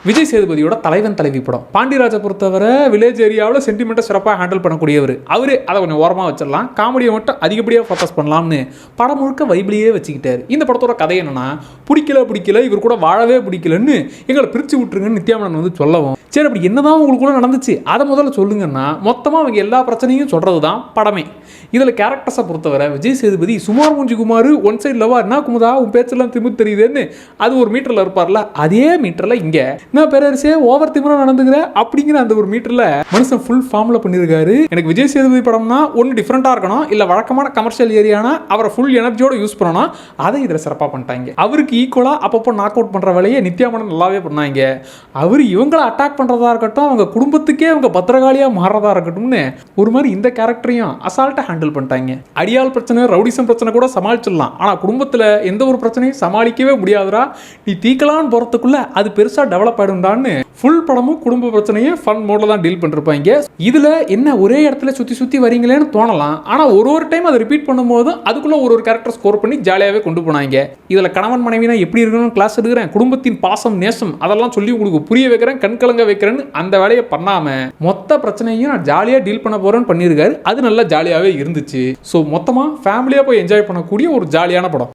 விஜய் சேதுபதியோட தலைவன் தலைவி படம். பாண்டியராஜை பொறுத்தவரை வில்லேஜ் ஏரியாவில் சென்டிமெண்ட்டை சிறப்பாக ஹேண்டில் பண்ணக்கூடியவர். அவரே அதை கொஞ்சம் ஓரமாக வச்சிடலாம், காமெடியை மட்டும் அதிகப்படியாக ஃபோக்கஸ் பண்ணலாம்னு படம் முழுக்க வைபிளியே வச்சுக்கிட்டார். இந்த படத்தோட கதை என்னன்னா, பிடிக்கல இவர் கூட வாழவே பிடிக்கலன்னு எங்களை பிரித்து விட்டுருங்கன்னு நித்யாமனன் வந்து சொல்லவும், சரி அப்படி என்னதான் உங்களுக்குள்ள நடந்துச்சு அதை முதல்ல சொல்லுங்கன்னா மொத்தமாக அவங்க எல்லா பிரச்சனையும் சொல்கிறது தான் படமே. இதில் கேரக்டர்ஸை பொறுத்தவரை விஜய் சேதுபதி சுமார் மூஞ்சி குமார் ஒன் சைட் லவா என்ன குமுதா உன் பேச்செல்லாம் திமிர் தெரியுதுன்னு அது ஒரு மீட்டரில் இருப்பார்ல, அதே மீட்டரில் இங்கே நான் பேரரசே ஓவர் திமிரா நடந்துக்கிற அப்படிங்கிற அந்த ஒரு மீட்டரில் மனுஷன் ஃபுல் ஃபார்மில் பண்ணியிருக்காரு. எனக்கு விஜய் சேதுபதி படம்னா ஒன்று டிஃப்ரெண்ட்டாக இருக்கணும், இல்லை வழக்கமான கமர்ஷியல் ஏரியானா அவரை ஃபுல் எனர்ஜியோட யூஸ் பண்ணணும், அதை இதில் சிறப்பாக பண்ணிட்டாங்க. அவருக்கு ஈக்குவலாக அப்பப்போ நாக் அவுட் பண்ணுற வேலையை நித்யாமனன் நல்லாவே பண்ணாங்க. அவர் இவங்களை அட்டாக் பண்ணுறதா இருக்கட்டும், அவங்க குடும்பத்துக்கே அவங்க பத்திரகாளியாக மாறுறதா இருக்கட்டும்னு ஒரு மாதிரி இந்த கேரக்டரையும் அசால்ட்டாக ஹேண்டில் பண்ணிட்டாங்க. அடியால் பிரச்சனை ரவுடிசம் பிரச்சனை கூட சமாளிச்சிடலாம், ஆனால் குடும்பத்தில் எந்த ஒரு பிரச்சனையும் சமாளிக்கவே முடியாதுரா, நீ தீக்கலான்னு போகிறதுக்குள்ள அது பெருசாக டெவலப் ஆகிடும்டான்னு ஃபுல் படமும் குடும்ப பிரச்சனையை ஃபன் மோடில் தான் டீல் பண்ணிருப்பாங்க. இதில் என்ன ஒரே இடத்துல சுற்றி வரீங்களேன்னு தோணலாம், ஆனால் ஒரு டைம் அதை ரிப்பீட் பண்ணும்போது அதுக்குள்ளே ஒரு கேரக்டர் ஸ்கோர் பண்ணி ஜாலியாகவே கொண்டு போனாங்க. இதில் கணவன் மனைவினா எப்படி இருக்கணும்னு கிளாஸ் எடுக்கிறேன், குடும்பத்தின் பாசம் நேசம் அதெல்லாம் சொல்லி உங்களுக்கு புரிய வைக்கிறேன், கண்கலங்க வைக்கிறேன்னு அந்த வேலையை பண்ணாமல் மொத்த பிரச்சனையும் நான் ஜாலியாக டீல் பண்ண போகிறேன்னு பண்ணியிருக்காரு. அது நல்லா ஜாலியாகவே இருந்துச்சு. ஸோ மொத்தமாக ஃபேமிலியாக போய் என்ஜாய் பண்ணக்கூடிய ஒரு ஜாலியான படம்.